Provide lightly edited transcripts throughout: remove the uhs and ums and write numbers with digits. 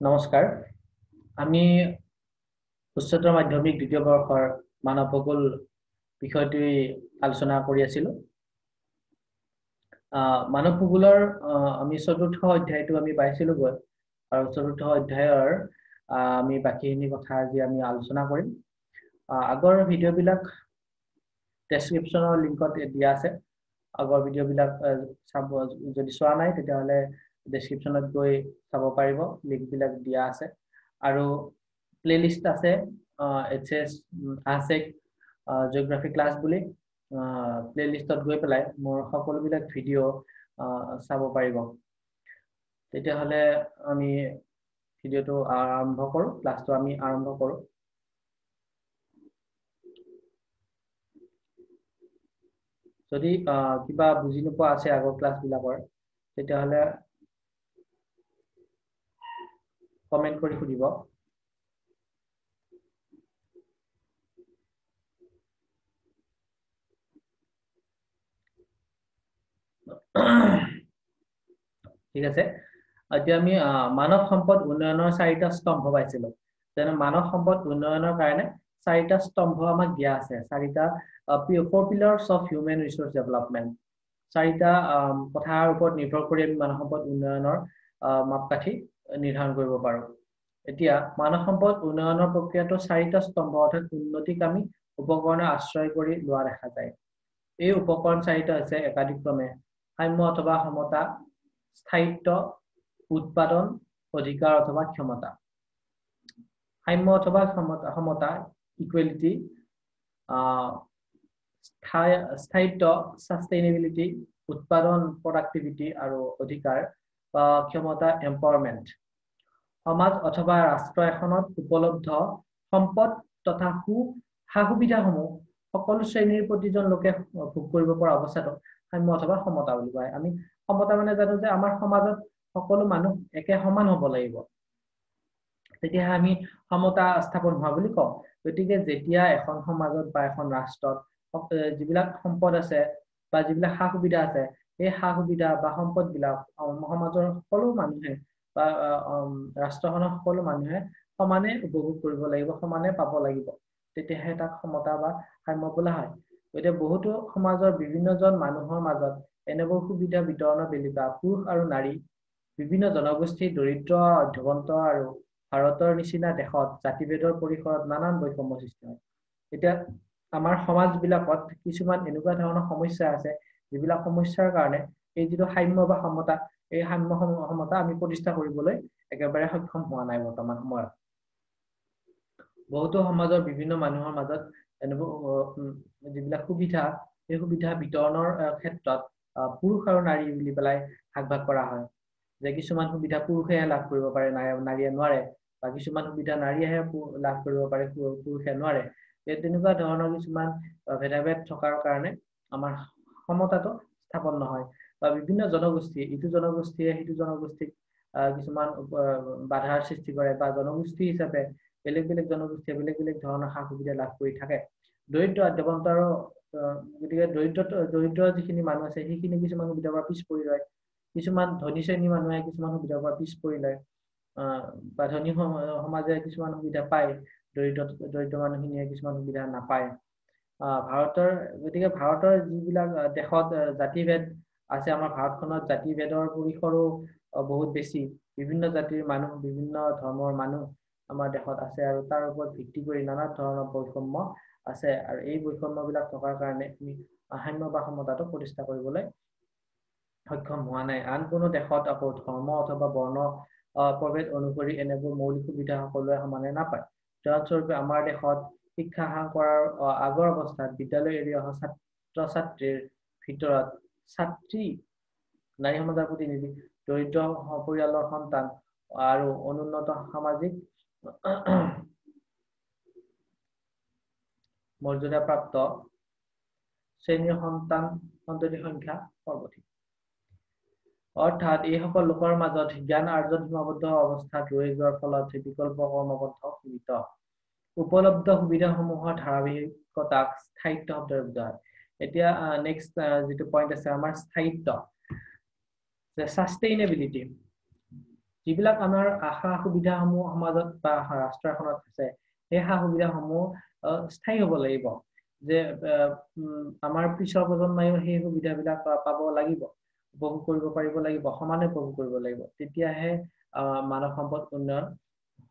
নমস্কাৰ আমি উচ্চতৰ মাধ্যমিক দ্বিতীয় বৰ্ষৰ মানৱ ভূগোল বিষয়টি আলোচনা কৰি আছিলো মানৱ ভূগোলৰ আমি চতুৰ্থ অধ্যায়টো আমি পাইছিলো গৈ আৰু চতুৰ্থ অধ্যায়ৰ আমি বাকিখিনি কথা আজি আমি আলোচনা কৰিম আগৰ ভিডিঅ' বিলাক ডেসক্ৰিপচনৰ লিংকত দিয়া আছে আগৰ ভিডিঅ' বিলাক চাব যদি চোৱা নাই তেতিয়াহলে ডেসক্ৰিপচনত গৈ চাব পাৰিব লিংক বিলাক দিয়া আছে আৰু প্লেলিষ্ট আছে এইচএস আছেক জিওগ্ৰাফি ক্লাছ বুলি প্লেলিষ্টত গৈ পেলাই মোৰ সকলোবিলাক ভিডিঅ' চাব পাৰিব তেতিয়াহলে আমি ভিডিঅ'টো আৰম্ভ কৰো ক্লাছটো আমি আৰম্ভ কৰো যদি কিবা বুজি নোপোৱা আছে আগৰ ক্লাছ বিলাকৰ তেতিয়াহলে কমেন্ট কৰি সুধিব ঠিক আছে এতিয়া আমি মানৱ সম্পদ উন্নয়নৰ চাৰিটা স্তম্ভ পাইছিলো যেনে মানৱ সম্পদ উন্নয়নৰ কাৰণে চাৰিটা স্তম্ভ আমাক দিয়া আছে চাৰিটা four pillars of human resource development চাৰিটা কথাৰ ওপৰত নিৰ্ভৰ কৰি আমি মানৱ সম্পদ উন্নয়নৰ মাপকাঠি নিৰ্ধাৰণ কৰিব পাৰো এতিয়া মানৱ সম্পদ উন্নয়নৰ প্ৰক্ৰিয়াটো চাৰিটা স্তম্ভ অৰ্থাৎ উন্নতিকামী উপকৰণৰ আশ্ৰয় কৰি লোৱা দেখা যায় এই উপকৰণ চাৰিটা হৈছে একাধিক্ৰমে সাম্য অথবা সমতা স্থায়িত্ব উৎপাদন অধিকাৰ অথবা ক্ষমতা সাম্য অথবা সমতা ইকুৱেলিটি স্থায়িত্ব সাস্টেইনেবিলিটি উৎপাদন প্ৰডাক্টিভিটি আৰু অধিকাৰ ক্ষমতা এম্পাৱাৰমেন্ট সমাজ অথবা ৰাষ্ট্ৰ এখনত উপলব্ধ সম্পদ তথা সা-সুবিধাসমূহ সকলো শ্ৰেণীৰ প্ৰতিজন লোকে ভোগ কৰিব পৰা অৱস্থাটো সাম্য অথবা সমতা বুলি কয় আমি সমতা মানে জানো যে আমাৰ সমাজত সকলো মানুহ একে সমান হ'ব লাগিব তেতিয়া আমি সমতা স্থাপন হোৱা বুলি কওঁ গতিকে যেতিয়া এখন সমাজত বা এখন ৰাষ্ট্ৰত যিবিলাক সম্পদ আছে বা যিবিলাক সা-সুবিধা আছে এই সা-সুবিধা বা সম্পদ বিলাক সমাজৰ সকলো মানুহে বা ৰাষ্ট্ৰখনৰ সকলো মানুহে সমানে উপভোগ কৰিব লাগিব সমানে পাব লাগিব তেতিয়াহে তাক সমতা বা সাম্য বোলা হয় গতিকে বহুতো সমাজৰ বিভিন্নজন মানুহৰ মাজত এনেবোৰ সুবিধা বিতৰণৰ বেলিকা পুৰুষ আৰু নাৰী বিভিন্ন জনগোষ্ঠী দৰিদ্ৰ অধ্যবন্ত আৰু ভাৰতৰ নিচিনা দেশত জাতিভেদৰ পৰিসৰত নানান বৈষম্য সৃষ্টি হয় এতিয়া আমাৰ সমাজ বিলাকত কিছুমান এনেকুৱা ধৰণৰ সমস্যা আছে যিবিলাক সমস্যাৰ কাৰণে এই যিটো সাম্য বা সমতা এই সাম্য সমতা আমি প্ৰতিষ্ঠা কৰিবলৈ একেবাৰে সক্ষম হোৱা নাই বৰ্তমান সময়ত বহুতো সমাজৰ বিভিন্ন মানুহৰ মাজত এনেবোৰ যিবিলাক সুবিধা এই সুবিধা বিতৰণৰ ক্ষেত্ৰত পুৰুষ আৰু নাৰী বুলি পেলাই ভাগ কৰা হয় যে কিছুমান সুবিধা পুৰুষে লাভ কৰিব পাৰে নাৰীয়ে নোৱাৰে বা কিছুমান সুবিধা নাৰীয়েহে লাভ কৰিব পাৰে পুৰুষে নোৱাৰে তেনেকুৱা ধৰণৰ কিছুমান ভেদাভেদ থকাৰ কাৰণে আমাৰ সমতাটো স্থাপন নহয় বা বিভিন্ন জনগোষ্ঠী ইটো জনগোষ্ঠীয়ে সিটো জনগোষ্ঠীক কিছুমান বাধাৰ সৃষ্টি কৰে বা জনগোষ্ঠী হিচাপে বেলেগ বেলেগ জনগোষ্ঠীয়ে বেলেগ বেলেগ ধৰণৰ সা-সুবিধা লাভ কৰি থাকে দৰিদ্ৰ আদ্যবন্ত আৰু গতিকে দৰিদ্ৰ যিখিনি মানুহ আছে সেইখিনি কিছুমান সুবিধাৰ পৰা পিছ পৰি ৰয় কিছুমান ধনী শ্ৰেণীৰ মানুহে কিছুমান সুবিধাৰ পৰা পিছ পৰি লয় বা ধনী সমাজে কিছুমান সুবিধা পায় দৰিদ্ৰ মানুহখিনিয়ে কিছুমান সুবিধা নাপায় ভাৰতৰ গতিকে ভাৰতৰ যিবিলাক দেশত জাতিভেদ আছে আমাৰ ভাৰতখনত জাতিভেদৰ পৰিসৰো বহুত বেছি বিভিন্ন জাতিৰ মানুহ বিভিন্ন ধৰ্মৰ মানুহ আমাৰ দেশত আছে আৰু তাৰ ওপৰত ভিত্তি কৰি নানা ধৰণৰ বৈষম্য আছে আৰু এই বৈষম্যবিলাক থকাৰ কাৰণে আমি সাম্য বা সমতাটো প্ৰতিষ্ঠা কৰিবলৈ সক্ষম হোৱা নাই আন কোনো দেশত আকৌ ধৰ্ম অথবা বৰ্ণ প্ৰভেদ অনুসৰি এনেবোৰ মৌলিক সুবিধা সকলোৱে সমানে নাপায় উদাহৰণস্বৰূপে আমাৰ দেশত শিক্ষা সাং কৰাৰ আগৰ অৱস্থাত বিদ্যালয় এৰি অহা ছাত্ৰ ছাত্ৰীৰ ভিতৰত ছাত্ৰী নাৰী সমাজৰ প্ৰতিনিধি দৰিদ্ৰ পৰিয়ালৰ সন্তান আৰু অনুন্নত সামাজিক মৰ্যাদাপ্ৰাপ্ত শ্ৰেণীৰ সন্ততিৰ সংখ্যা সৰ্বাধিক অৰ্থাৎ এইসকল লোকৰ মাজত জ্ঞান আৰ্জন সীমাবদ্ধ অৱস্থাত ৰৈ যোৱাৰ ফলত বিকল্প কৰ্মবদ্ধ সীমিত উপলব্ধ সুবিধাসমূহৰ ধাৰাবাহিকতাক স্থায়িত্ব শব্দৰে বুজা হয় এতিয়া নেক্সট যিটো পইণ্ট আছে আমাৰ স্থায়িত্ব সাস্টেইনেবিলিটি যিবিলাক আমাৰ সা সুবিধাসমূহ সমাজত বা ৰাষ্ট্ৰ এখনত আছে সেই সা সুবিধাসমূহ স্থায়ী হ'ব লাগিব যে আমাৰ পিছৰ প্ৰজন্মইও সেই সুবিধাবিলাক পাব লাগিব উপভোগ কৰিব পাৰিব লাগিব সমানে উপভোগ কৰিব লাগিব তেতিয়াহে মানৱ সম্পদ উন্নয়ন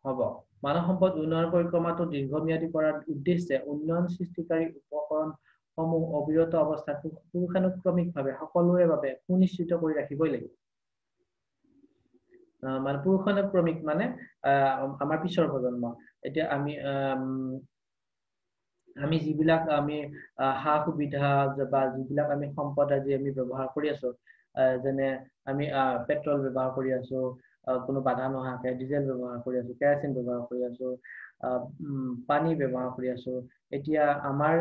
হ'ব মানৱ সম্পদ উন্নয়ন পৰিক্ৰমাটো দীৰ্ঘম্যাদী কৰাৰ উদ্দেশ্যে উন্নয়ন সৃষ্টিকাৰী উপকৰণ সমূহ অবিৰত অৱস্থাত পুৰুষানুক্ৰমিকভাৱে সকলোৰে বাবে সুনিশ্চিত কৰি ৰাখিবই লাগিব মানে পুৰুষানুক্ৰমিক মানে আমাৰ পিছৰ প্ৰজন্ম এতিয়া আমি যিবিলাক আমি সা সুবিধা বা যিবিলাক আমি সম্পদ আজি আমি ব্যৱহাৰ কৰি আছো যেনে আমি পেট্ৰল ব্যৱহাৰ কৰি আছো কোনো বাধা নোহোৱাকৈ ডিজেল ব্যৱহাৰ কৰি আছো কেৰাচিন ব্যৱহাৰ কৰি আছো পানী ব্যৱহাৰ কৰি আছো এতিয়া আমাৰ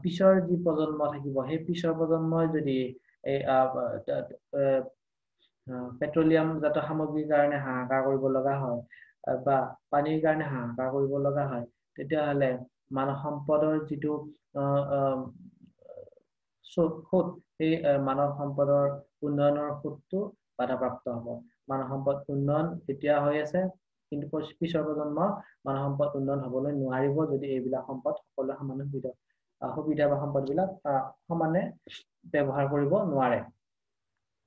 পিছৰ যি প্ৰজন্ম থাকিব সেই পিছৰ প্ৰজন্মই যদি এই পেট্ৰলিয়াম জাত সামগ্ৰীৰ কাৰণে হাহাকাৰ কৰিব লগা হয় বা পানীৰ কাৰণে হাহাকাৰ কৰিব লগা হয় তেতিয়াহ'লে মানৱ সম্পদৰ যিটো সুত সেই মানৱ সম্পদৰ উন্নয়নৰ সুতটো বাধাপ্ৰাপ্ত হ'ব মানৱ সম্পদ উন্নয়ন এতিয়া হৈ আছে কিন্তু পিছৰ প্ৰজন্ম মানৱ সম্পদ উন্নয়ন হ'বলৈ নোৱাৰিব যদি এইবিলাক সম্পদ সকলোৱে সমানে সুবিধা বা সম্পদবিলাক সমানে ব্যৱহাৰ কৰিব নোৱাৰে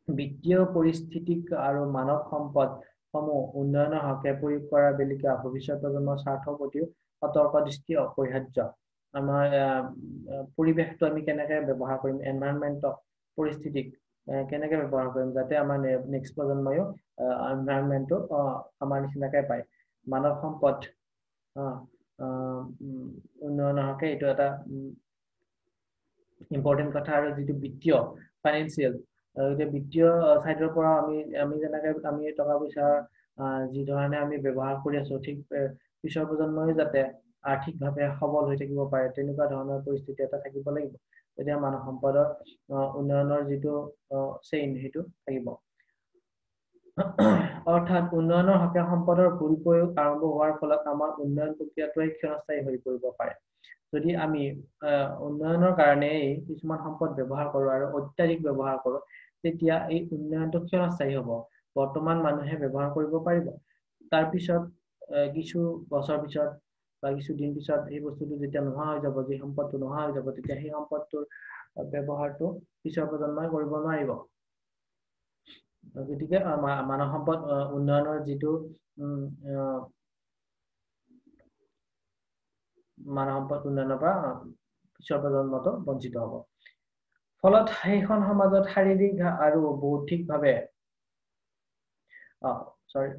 বিত্তীয় পৰিস্থিতিক আৰু মানৱ সম্পদ সমূহ উন্নয়নৰ হকে প্ৰয়োগ কৰাৰ বেলিকা ভৱিষ্যত প্ৰজন্মৰ স্বাৰ্থৰ প্ৰতিও সতৰ্ক দৃষ্টি অপৰিহাৰ্য আমাৰ পৰিৱেশটো আমি কেনেকৈ ব্যৱহাৰ কৰিম এনভাইৰনমেন্টক পৰিস্থিতিক কেনেকৈ ব্যৱহাৰ কৰিম যাতে আমাৰ নেক্সট প্ৰজন্ময়ো এনভাইৰনমেন্টটো আমাৰ নিচিনাকৈ পায় মানৱ সম্পদ উন্নয়নৰ হকে এইটো এটা ইম্পৰ্টেন্ট কথা আৰু যিটো বিত্তীয় ফাইনেন্সিয়েল বিত্তীয় সাইডৰ পৰা আমি যেনেকৈ আমি টকা পইচা যি ধৰণে আমি ব্যৱহাৰ কৰি আছো ঠিক পিছৰ প্ৰজন্মই যাতে আৰ্থিকভাৱে সবল হৈ থাকিব পাৰে তেনেকুৱা ধৰণৰ পৰিস্থিতি এটা থাকিব লাগিব তেতিয়া মানৱ সম্পদৰ উন্নয়নৰ যিটো চেইন সেইটো থাকিব অৰ্থাৎ উন্নয়নৰ হকে সম্পদৰ ভুল প্ৰয়োগ আৰম্ভ হোৱাৰ ফলত আমাৰ উন্নয়ন প্ৰক্ৰিয়াটোৱে ক্ষণস্থায়ী হৈ পৰিব পাৰে যদি আমি উন্নয়নৰ কাৰণে কিছুমান সম্পদ ব্যৱহাৰ কৰো আৰু অত্যাধিক ব্যৱহাৰ কৰো তেতিয়া এই উন্নয়নটো ক্ষণস্থায়ী হ'ব বৰ্তমান মানুহে ব্যৱহাৰ কৰিব পাৰিব তাৰ পিছত কিছু বছৰ পিছত বা কিছু দিন পিছত এই বস্তুটো যেতিয়া নোহোৱা হৈ যাব যে সম্পদটো নোহোৱা হৈ যাব তেতিয়া সেই সম্পদটোৰ ব্যৱহাৰটো পিছৰ প্ৰজন্মই কৰিব নোৱাৰিব গতিকে মানৱ সম্পদ উন্নয়নৰ যিটো মানৱ সম্পদ উন্নয়নৰ পৰা পিছৰ প্ৰজন্মটো বঞ্চিত হ'ব ফলত সেইখন সমাজত শাৰীৰিক আৰু বৌদ্ধিকভাৱে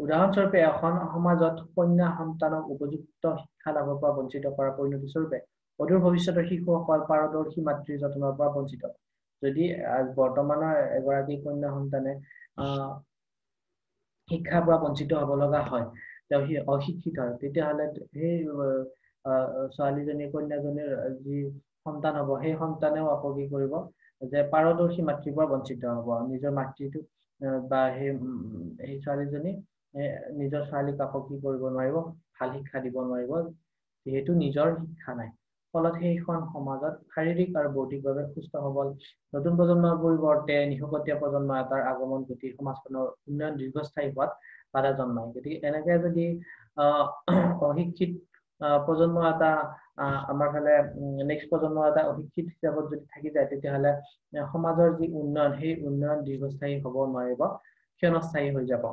উদাহৰণস্বৰূপে এখন সমাজত কন্যা সন্তানক উপযুক্ত শিক্ষা লাভৰ পৰা বঞ্চিত কৰাৰ পৰিণতি স্বৰূপে অদূৰ ভৱিষ্যতৰ শিশুসকল পাৰদৰ্শী মাতৃৰ যত্নৰ পৰা বঞ্চিত যদি বৰ্তমানৰ এগৰাকী কন্যা সন্তানে শিক্ষাৰ পৰা বঞ্চিত হ'ব লগা হয় তেওঁ অশিক্ষিত হয় তেতিয়াহ'লে সেই ছোৱালীজনী কন্যাজনীৰ যি সন্তান হ'ব সেই সন্তানেও আকৌ কি কৰিব যে পাৰদৰ্শী মাতৃৰ পৰা বঞ্চিত হ'ব নিজৰ মাতৃটো বা সেই ছোৱালীজনী নিজৰ ছোৱালীক আকৌ কি কৰিব নোৱাৰিব ভাল শিক্ষা দিব নোৱাৰিব যিহেতু নিজৰ শিক্ষা নাই ফলত সেইখন সমাজত শাৰীৰিক আৰু বৌদ্ধিকভাৱে সুস্থ সবল নতুন প্ৰজন্মৰ পৰিৱৰ্তে নিশকতীয়া প্ৰজন্ম এটাৰ আগমন ঘটি সমাজখনৰ উন্নয়ন দীৰ্ঘস্থায়ী হোৱাত বাধা জন্মায় গতিকে এনেকে যদি অশিক্ষিত প্ৰজন্ম এটা আমাৰ ফালে নেক্সট প্ৰজন্ম এটা অশিক্ষিত হিচাপত যদি থাকি যায় তেতিয়াহ'লে সমাজৰ যি উন্নয়ন সেই উন্নয়ন দীৰ্ঘস্থায়ী হ'ব নোৱাৰিব ক্ষণস্থায়ী হৈ যাব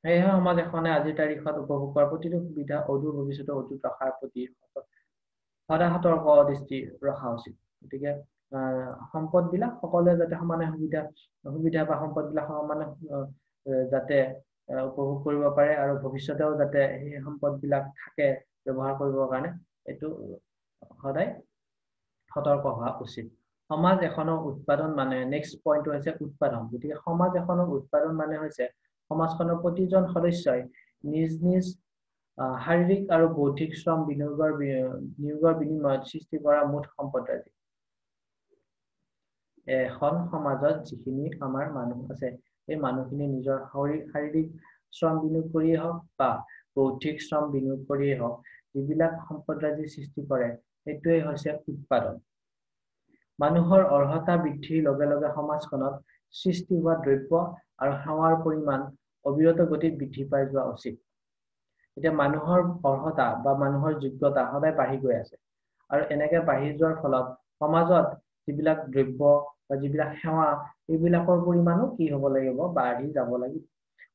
সেয়েহে সমাজ এখনে আজিৰ তাৰিখত উপভোগ কৰা প্ৰতিটো সুবিধা অদূৰ ভৱিষ্যতে অটুট ৰখাৰ প্ৰতি সদায় সতৰ্ক দৃষ্টি ৰখা উচিত গতিকে সম্পদবিলাক সকলোৱে যাতে সমানে সুবিধা বা সম্পদবিলাক সমানে যাতে উপভোগ কৰিব পাৰে আৰু ভৱিষ্যতেও যাতে সেই সম্পদবিলাক থাকে ব্যৱহাৰ কৰিবৰ কাৰণে এইটো সদায় সতৰ্ক হোৱা উচিত সমাজ এখনৰ উৎপাদন মানে নেক্সট পইণ্টটো হৈছে উৎপাদন গতিকে সমাজ এখনৰ উৎপাদন মানে হৈছে সমাজখনৰ প্ৰতিজন সদস্যই নিজ নিজ শাৰীৰিক আৰু বৌদ্ধিক শ্ৰম নিয়োগৰ বিনিময়ত সৃষ্টি কৰা মুঠ সম্পদৰাজি এখন সমাজত যিখিনি আমাৰ মানুহ আছে এই মানুহখিনি নিজৰ শাৰীৰিক শ্ৰম বিনিয়োগ কৰিয়ে হওক বা বৌদ্ধিক শ্ৰম বিনিয়োগ কৰিয়ে হওক যিবিলাক সম্পদৰাজি সৃষ্টি কৰে সেইটোৱে হৈছে উৎপাদন মানুহৰ অৰ্হতা বৃদ্ধিৰ লগে লগে সমাজখনত সৃষ্টি হোৱা দ্ৰব্য আৰু সেৱাৰ পৰিমাণ অবিৰত গতিত বৃদ্ধি পাই যোৱা উচিত এতিয়া মানুহৰ অৰ্হতা বা মানুহৰ যোগ্যতা সদায় বাঢ়ি গৈ আছে আৰু এনেকে বাঢ়ি যোৱাৰ ফলত সমাজত যিবিলাক দ্ৰব্য বা যিবিলাক সেৱা এইবিলাকৰ পৰিমাণো কি হ'ব লাগিব বাঢ়ি যাব লাগিব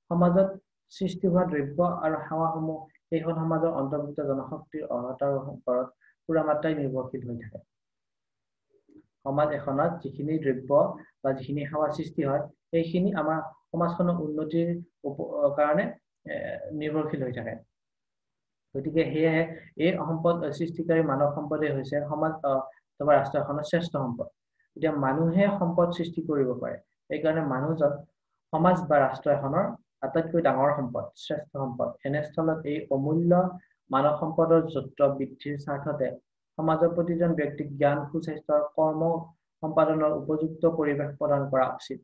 সমাজত সৃষ্টি হোৱা দ্ৰব্য আৰু সেৱাসমূহ এইখন সমাজৰ অন্তৰ্ভুক্ত জনশক্তিৰ অৰ্হতাৰ ওপৰত পুৰা মাত্ৰাই নিৰ্ভৰশীল হৈ থাকে সমাজ এখনত যিখিনি দ্ৰব্য বা যিখিনি সেৱা সৃষ্টি হয় সেইখিনি আমাৰ সমাজখনৰ উন্নতিৰ কাৰণে নিৰ্ভৰশীল হৈ থাকে গতিকে সেয়ে এই সম্পদ সৃষ্টিকাৰী মানৱ সম্পদে হৈছে সমাজ অথবা ৰাষ্ট্ৰ এখনৰ শ্ৰেষ্ঠ সম্পদ এতিয়া মানুহে সম্পদ সৃষ্টি কৰিব পাৰে সেইকাৰণে মানুহজন সমাজ বা ৰাষ্ট্ৰ এখনৰ আটাইতকৈ ডাঙৰ সম্পদ শ্ৰেষ্ঠ সম্পদ এনেস্থলত এই অমূল্য মানৱ সম্পদৰ যত্ন বৃদ্ধিৰ স্বাৰ্থতে সমাজৰ প্ৰতিজন ব্যক্তিক জ্ঞান সুস্বাস্থ্যৰ কৰ্ম সম্পাদনৰ উপযুক্ত পৰিৱেশ প্ৰদান কৰা উচিত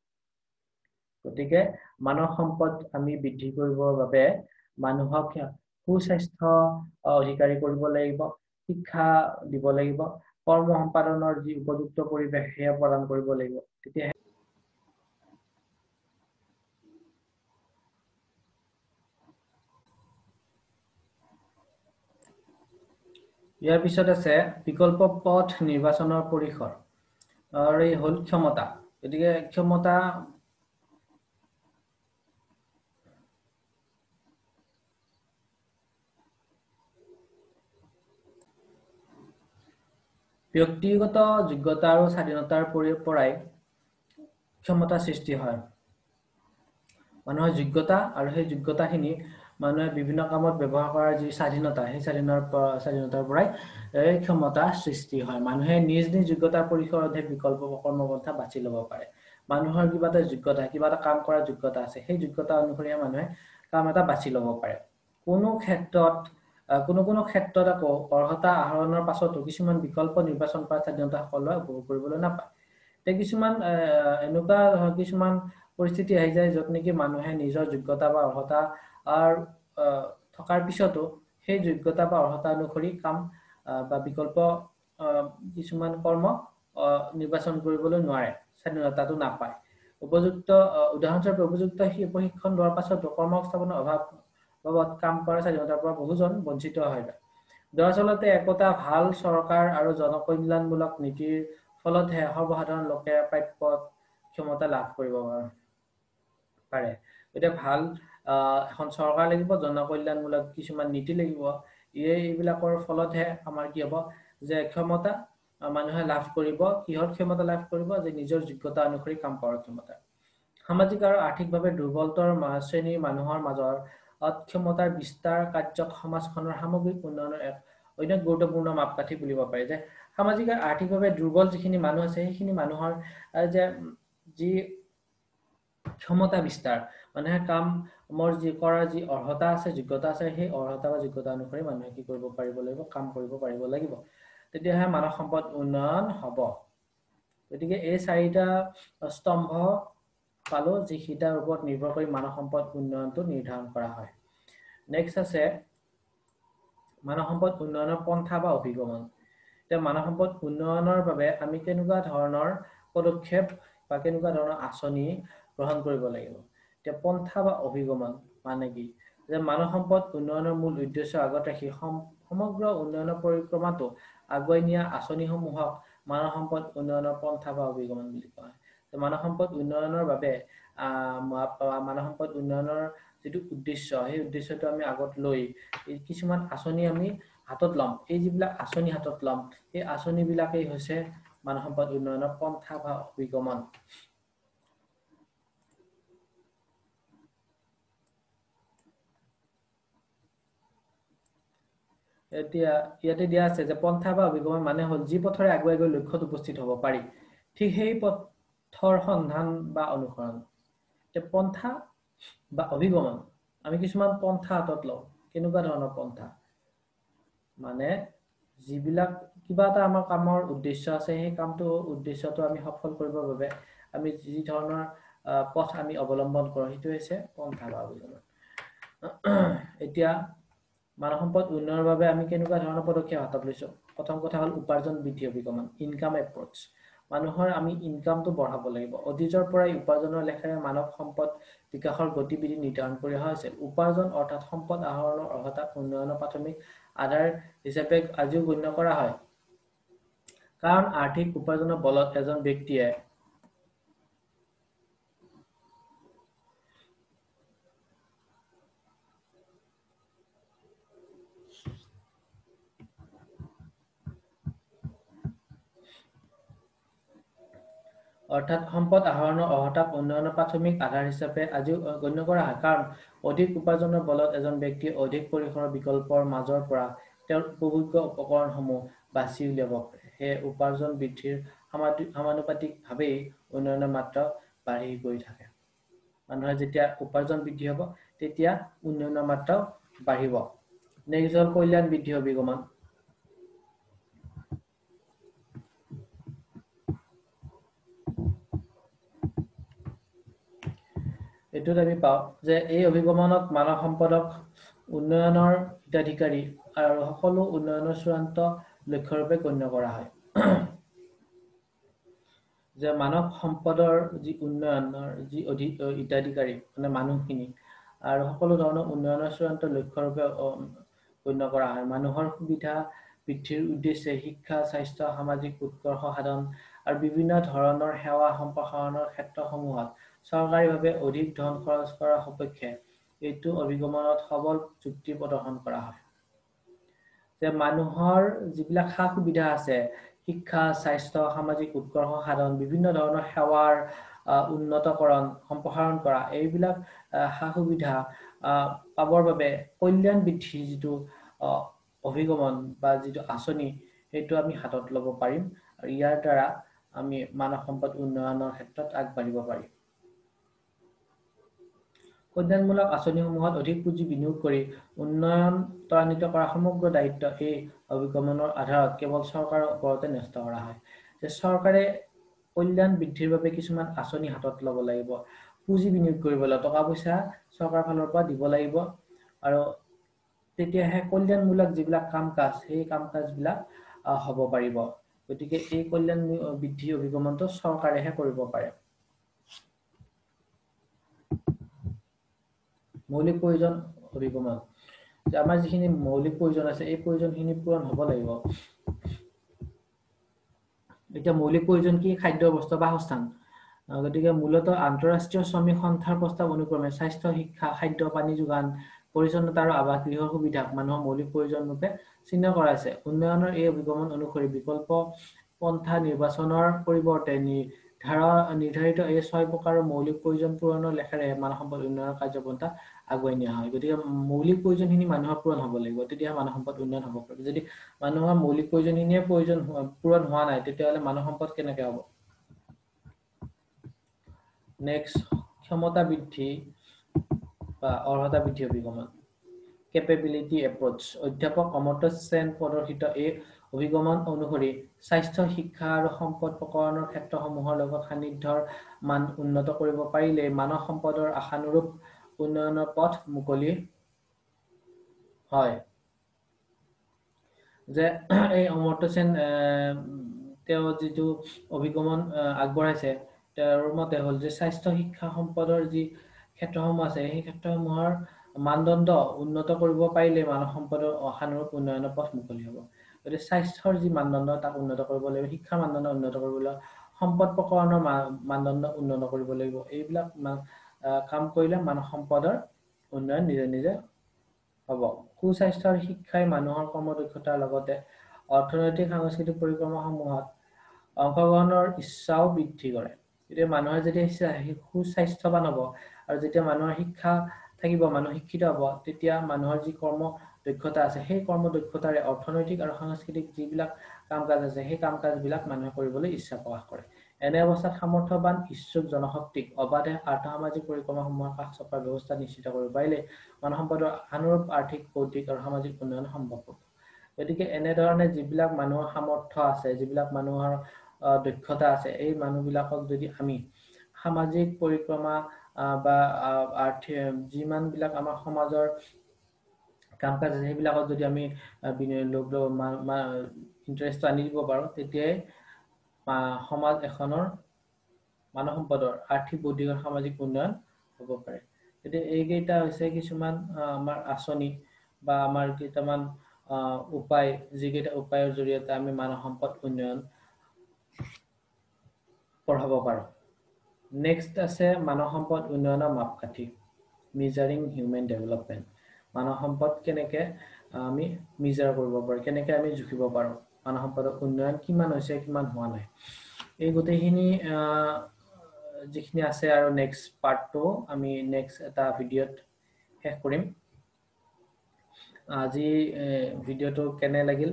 গতিকে মানৱ সম্পদ আমি বৃদ্ধি কৰিবৰ বাবে মানুহক সুস্বাস্থ্য অধিকাৰী কৰিব লাগিব শিক্ষা দিব লাগিব কৰ্ম সম্পাদনৰ যি উপযুক্ত পৰিৱেশ সেয়া প্ৰদান কৰিব লাগিব তেতিয়া ইয়াৰ পিছত আছে বিকল্প পথ নিৰ্বাচনৰ পৰিসৰ আৰু এই হল ক্ষমতা গতিকে ক্ষমতা ব্যক্তিগত যোগ্যতা আৰু স্বাধীনতাৰ পৰাই ক্ষমতা সৃষ্টি হয় মানুহৰ যোগ্যতা আৰু সেই যোগ্যতাখিনি মানুহে বিভিন্ন কামত ব্যৱহাৰ কৰাৰ যি স্বাধীনতা সেই স্বাধীনতাৰ পৰাই এই ক্ষমতা সৃষ্টি হয় মানুহে নিজ নিজ যোগ্যতাৰ পৰিসৰতহে বিকল্প কৰ্মপন্থা বাছি ল'ব পাৰে মানুহৰ কিবা এটা যোগ্যতা কিবা এটা কাম কৰাৰ যোগ্যতা আছে সেই যোগ্যতা অনুসৰি মানুহে কাম এটা বাছি ল'ব পাৰে কোনো ক্ষেত্ৰত আকৌ অৰ্হতা আহৰণৰ পাছতো কিছুমান বিকল্প নিৰ্বাচন কৰাৰ স্বাধীনতা সকলোৱে উপভোগ কৰিবলৈ নাপায় কিছুমান এনেকুৱা কিছুমান পৰিস্থিতি আহি যায় যত নেকি মানুহে নিজৰ যোগ্যতা বা অৰ্হতা থকাৰ পিছতো সেই যোগ্যতা বা অৰ্হতা অনুসৰি কাম বা বিকল্প কিছুমান কৰ্ম নিৰ্বাচন কৰিবলৈ নোৱাৰে স্বাধীনতাটো নাপায় উপযুক্ত উদাহৰণস্বৰূপে উপযুক্ত প্ৰশিক্ষণ লোৱাৰ পাছতো কৰ্মসংস্থাপনৰ অভাৱত কাম কৰাৰ স্বাধীনতাৰ পৰা বহুজন বঞ্চিত হয় দৰাচলতে একোটা ভাল চৰকাৰ আৰু জনকল্যাণমূলক নীতিৰ ফলতহে সৰ্বসাধাৰণ লোকে প্ৰাপ্য ক্ষমতা লাভ কৰিব পাৰে এতিয়া ভাল এখন চৰকাৰ লাগিব জনকল্যাণমূলক কিছুমান নীতি লাগিব এইবিলাকৰ ফলতহে আমাৰ কি হ'ব যে ক্ষমতা মানুহে লাভ কৰিব কিহৰ ক্ষমতা লাভ কৰিব যে নিজৰ যোগ্যতা অনুসৰি কাম কৰাৰ ক্ষমতা সামাজিক আৰু আৰ্থিকভাৱে দুৰ্বলতৰ শ্ৰেণীৰ মানুহৰ মাজৰ অক্ষমতাৰ বিস্তাৰ কাৰ্যক সমাজখনৰ সামগ্ৰিক উন্নয়নৰ এক অন্য গুৰুত্বপূৰ্ণ মাপকাঠি বুলিব পাৰি যে সামাজিক আৰু আৰ্থিকভাৱে দুৰ্বল যিখিনি মানুহ আছে সেইখিনি মানুহৰ যে যি ক্ষমতা বিস্তাৰ মানুহে কামৰ যি কৰাৰ যি অৰ্হতা আছে যোগ্যতা আছে সেই অৰ্হতা বা যোগ্যতা অনুসৰি মানুহে কি কৰিব পাৰিব লাগিব কাম কৰিব পাৰিব লাগিব তেতিয়াহে মানৱ সম্পদ উন্নয়ন হ'ব গতিকে এই চাৰিটা স্তম্ভ পালো যিকেইটাৰ ওপৰত নিৰ্ভৰ কৰি মানৱ সম্পদ উন্নয়নটো নিৰ্ধাৰণ কৰা হয় নেক্সট আছে মানৱ সম্পদ উন্নয়নৰ পন্থা বা অভিগমন এতিয়া মানৱ সম্পদ উন্নয়নৰ বাবে আমি কেনেকুৱা ধৰণৰ পদক্ষেপ বা কেনেকুৱা ধৰণৰ আঁচনি গ্ৰহণ কৰিব লাগিব এতিয়া পন্থা বা অভিগমন মানে কি যে মানৱ সম্পদ উন্নয়নৰ মূল উদ্দেশ্য আগত ৰাখি সমগ্ৰ উন্নয়নৰ পৰিক্ৰমাটো আগুৱাই নিয়া আঁচনিসমূহক মানৱ সম্পদ উন্নয়নৰ পন্থা বা অভিগমন বুলি কোৱা হয় মানৱ সম্পদ উন্নয়নৰ বাবে মানৱ সম্পদ উন্নয়নৰ যিটো উদ্দেশ্য সেই উদ্দেশ্যটো আমি আগত লৈ কিছুমান আঁচনি আমি হাতত ল'ম এই যিবিলাক আঁচনি হাতত ল'ম এই আঁচনিবিলাকেই হৈছে মানৱ সম্পদ উন্নয়নৰ পন্থা বা অভিগমন এতিয়া ইয়াতে দিয়া আছে যে পন্থা বা অভিগমন মানে হ'ল যি পথৰে আগুৱাই গৈ লক্ষ্যত উপস্থিত হ'ব পাৰি ঠিক সেই পথৰ সন্ধান বা অনুসৰণ এতিয়া পন্থা বা অভিগমন আমি কিছুমান পন্থা হাতত লওঁ কেনেকুৱা ধৰণৰ পন্থা মানে যিবিলাক কিবা এটা আমাৰ কামৰ উদ্দেশ্য আছে সেই উদ্দেশ্যটো আমি সফল কৰিবৰ বাবে আমি যি ধৰণৰ পথ আমি অৱলম্বন কৰোঁ সেইটো হৈছে পন্থা বা অভিগমন এতিয়া মানৱ সম্পদ উন্নয়নৰ বাবে আমি কেনেকুৱা ধৰণৰ পদক্ষেপ হাতত লৈছো প্ৰথম কথা হ'ল উপাৰ্জন বৃদ্ধি অভিগমন ইনকাম এপ্ৰচ মানুহৰ আমি ইনকামটো বঢ়াব লাগিব। অতীজৰ পৰাই উপাৰ্জনৰ লেখাৰে মানৱ সম্পদ বিকাশৰ গতিবিধি নিৰ্ধাৰণ কৰি অহা হৈছে। উপাৰ্জন অৰ্থাৎ সম্পদ আহৰণৰ অৰ্হতাক উন্নয়নৰ প্ৰাথমিক আধাৰ হিচাপে আজিও গণ্য কৰা হয়। কাৰণ আৰ্থিক উপাৰ্জনৰ বলত এজন ব্যক্তিয়ে অৰ্থাৎ সম্পদ আহৰণৰ অৰ্হতাক উন্নয়নৰ প্ৰাথমিক আধাৰ হিচাপে আজিও গণ্য কৰা হয়। কাৰণ অধিক উপাৰ্জনৰ বলত এজন ব্যক্তিয়ে অধিক পৰিসৰৰ বিকল্পৰ মাজৰ পৰা তেওঁৰ উপভোগ্য উপকৰণসমূহ বাছি উলিয়াব পাৰে। সেয়ে উপাৰ্জন বৃদ্ধিৰ সমানুপাতিকভাৱেই উন্নয়নৰ মাত্ৰা বাঢ়ি গৈ থাকে। মানুহৰ যেতিয়া উপাৰ্জন বৃদ্ধি হ'ব তেতিয়া উন্নয়নৰ মাত্ৰাও বাঢ়িব। নেক্সট হ'ল কল্যাণ বৃদ্ধি অভিগমন। এইটোত আমি পাওঁ যে এই অভিগমনত মানৱ সম্পদক উন্নয়নৰ হিতাধিকাৰী আৰু সকলো উন্নয়নৰ চূড়ান্ত লক্ষ্যৰূপে গণ্য কৰা হয়। যে মানৱ সম্পদৰ যি উন্নয়নৰ যি হিতাধিকাৰী মানে মানুহখিনি আৰু সকলো ধৰণৰ উন্নয়নৰ চূড়ান্ত লক্ষ্যৰূপে গণ্য কৰা হয়। মানুহৰ সুবিধা বৃদ্ধিৰ উদ্দেশ্যে শিক্ষা, স্বাস্থ্য, সামাজিক উৎকৰ্ষ সাধন আৰু বিভিন্ন ধৰণৰ সেৱা সম্প্ৰসাৰণৰ ক্ষেত্ৰসমূহত চৰকাৰীভাৱে অধিক ধন খৰচ কৰাৰ সপক্ষে এইটো অভিগমনত সবল যুক্তি প্ৰদৰ্শন কৰা হয়। যে মানুহৰ যিবিলাক সা সুবিধা আছে, শিক্ষা, স্বাস্থ্য, সামাজিক উৎকৰ্ষ সাধন, বিভিন্ন ধৰণৰ সেৱাৰ উন্নতকৰণ সম্প্ৰসাৰণ কৰা, এইবিলাক সা সুবিধা পাবৰ বাবে কল্যাণ বৃদ্ধি যিটো অভিগমন বা যিটো আঁচনি সেইটো আমি হাতত ল'ব পাৰিম আৰু ইয়াৰ দ্বাৰা আমি মানৱ সম্পদ উন্নয়নৰ ক্ষেত্ৰত আগবাঢ়িব পাৰিম। কল্যাণমূলক আঁচনিসমূহত অধিক পুঁজি বিনিয়োগ কৰি উন্নয়ন ত্বৰান্বিত কৰাৰ সমগ্ৰ দায়িত্ব এই অভিগমনৰ আধাৰত কেৱল চৰকাৰৰ ওপৰতে ন্যস্ত কৰা হয়। যে চৰকাৰে কল্যাণ বৃদ্ধিৰ বাবে কিছুমান আঁচনি হাতত ল'ব লাগিব, পুঁজি বিনিয়োগ কৰিব লাগিব, টকা পইচা চৰকাৰৰ ফালৰ পৰা দিব লাগিব আৰু তেতিয়াহে কল্যাণমূলক যিবিলাক কাম কাজ সেই কাম কাজবিলাক হ'ব পাৰিব। গতিকে এই কল্যাণ বৃদ্ধি অভিগমনটো চৰকাৰেহে কৰিব পাৰে। মৌলিক প্ৰয়োজন অভিগমন। আমাৰ যিখিনি মৌলিক প্ৰয়োজন আছে এই প্ৰয়োজনখিনি পূৰণ হ'ব লাগিব। এতিয়া মৌলিক প্ৰয়োজন কি? খাদ্য, বস্ত্ৰ, বাসস্থান। গতিকে মূলতঃ আন্তঃৰাষ্ট্ৰীয় শ্ৰমিক সন্থাৰ প্ৰস্তাৱ অনুক্ৰমে স্বাস্থ্য, শিক্ষা, খাদ্য, পানী যোগান, পৰিচ্ছন্নতা আৰু আৱাস গৃহৰ সুবিধাক মানুহৰ মৌলিক প্ৰয়োজন ৰূপে চিহ্ন কৰা হৈছে। উন্নয়নৰ এই অভিগমন অনুসৰি বিকল্প পন্থা নিৰ্বাচনৰ পৰিৱৰ্তে নিৰ্ধাৰিত এই ৬ প্ৰকাৰৰ মৌলিক প্ৰয়োজন পূৰণৰ লেখাৰে মানৱ সম্পদ উন্নয়নৰ কাৰ্যপন্থা আগুৱাই নিয়া হয়। গতিকে মৌলিক প্ৰয়োজনখিনি মানুহৰ পূৰণ হ'ব লাগিব, তেতিয়াহে মানৱ সম্পদ উন্নয়ন হ'ব পাৰিব। যদি মানুহৰ মৌলিক প্ৰয়োজনখিনিয়ে পূৰণ হোৱা নাই তেতিয়াহ'লে মানৱ সম্পদ কেনেকে হ'ব? নেক্সট, ক্ষমতা বৃদ্ধি বা অৰ্হতা বৃদ্ধি অভিগমন। Capability approach. অধ্যাপক অমৰ্ত্য সেন প্ৰদৰ্শিত এই অভিগমন অনুসৰি স্বাস্থ্য, শিক্ষা আৰু সম্পদ প্ৰকৰণৰ ক্ষেত্ৰসমূহৰ লগত সান্নিধ্যৰ মান উন্নত কৰিব পাৰিলে মানৱ সম্পদৰ আশানুৰূপ উন্নয়নৰ পথ মুকলি হয়। যে এই অমৰ্ত্য সেন তেওঁ যিটো অভিগমন আগবঢ়াইছে তেওঁৰ মতে হ'ল যে স্বাস্থ্য, শিক্ষা, সম্পদৰ যি ক্ষেত্ৰসমূহ আছে সেই ক্ষেত্ৰসমূহৰ মানদণ্ড উন্নত কৰিব পাৰিলে মানৱ সম্পদৰ আশানুৰূপ উন্নয়নৰ পথ মুকলি হ'ব। গতিকে স্বাস্থ্যৰ যি মানদণ্ড তাক উন্নত কৰিব লাগিব, শিক্ষাৰ মানদণ্ড উন্নত কৰিব লাগিব, সম্পদ প্ৰকৰণৰ মানদণ্ড উন্নত কৰিব লাগিব। এইবিলাক কাম কৰিলে মানৱ সম্পদৰ উন্নয়ন নিজে নিজে হ'ব। সুস্বাস্থ্য আৰু শিক্ষাই মানুহৰ কৰ্মদক্ষতাৰ লগতে অৰ্থনৈতিক সাংস্কৃতিক পৰিক্ৰমাসমূহত অংশগ্ৰহণৰ ইচ্ছাও বৃদ্ধি কৰে। এতিয়া মানুহে যেতিয়া সুস্বাস্থ্যৱান হ'ব আৰু যেতিয়া মানুহৰ শিক্ষা থাকিব, মানুহ শিক্ষিত হ'ব, তেতিয়া মানুহৰ যি কৰ্ম দক্ষতা আছে সেই কৰ্ম দক্ষতাৰে অৰ্থনৈতিক আৰু সাংস্কৃতিক যিবিলাক কাম কাজ আছে সেই কাম কাজবিলাক মানুহে কৰিবলৈ ইচ্ছা প্ৰকাশ কৰে। এনে অৱস্থাত সামৰ্থ্যৱান ইচ্ছুক জনশক্তিক অবাধে আৰ্থ-সামাজিক পৰিক্ৰমাসমূহৰ কাষ চপাৰ ব্যৱস্থা নিশ্চিত কৰিব পাৰিলে মানৱ সম্পদৰ আশানুৰূপ আৰ্থিক, বৌদ্ধিক আৰু সামাজিক উন্নয়ন সম্ভৱ হ'ব। গতিকে এনেধৰণে যিবিলাক মানুহৰ সামৰ্থ্য আছে, যিবিলাক মানুহৰ দক্ষতা আছে, এই মানুহবিলাকক যদি আমি সামাজিক পৰিক্ৰমা বা যিমানবিলাক আমাৰ সমাজৰ কাম কাজ আছে সেইবিলাকত যদি আমি ইণ্টাৰেষ্টটো আনি দিব পাৰোঁ তেতিয়াই সমাজ এখনৰ মানৱ সম্পদৰ আৰ্থিক বৌদ্ধিক আৰু সামাজিক উন্নয়ন হ'ব পাৰে গতিকে এইকেইটা হৈছে কিছুমান আমাৰ আঁচনি বা আমাৰ কেইটামান উপায় যিকেইটা উপায়ৰ জৰিয়তে আমি মানৱ সম্পদ উন্নয়ন পঢ়াব পাৰোঁ নেক্সট আছে মানৱ সম্পদ উন্নয়নৰ মাপকাঠি মেজাৰিং হিউমেন ডেভেলপমেন্ট মানৱ সম্পদ কেনেকে আমি মেজাৰ কৰিব পাৰোঁ কেনেকে আমি জুখিব পাৰোঁ মানৱ সম্পদৰ উন্নয়ন কিমান হৈছে কিমান হোৱা নাই এই গোটেইখিনি যিখিনি আছে আৰু নেক্সট পাৰ্টটো আমি নেক্সট এটা ভিডিঅ'ত শেষ কৰিম আজি ভিডিঅ'টো কেনে লাগিল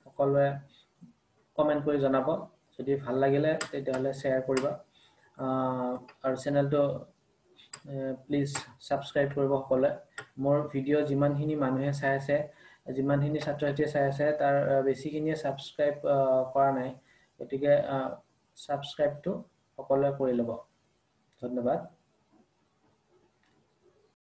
সকলোৱে কমেন্ট কৰি জনাব যদি ভাল লাগিলে তেতিয়াহলে শেয়াৰ কৰিবা আৰু চেনেলটো প্লিজ সাবস্ক্ৰাইব কৰিব সকলোৱে মোৰ ভিডিঅ' যিমানখিনি মানুহে চাই আছে যিমানখিনি ছাত্ৰ ছাত্ৰীয়ে চাই আছে তাৰ বেছিখিনিয়ে সাবস্ক্ৰাইব কৰা নাই গতিকে সাবস্ক্ৰাইবটো সকলোৱে কৰি ল'ব ধন্যবাদ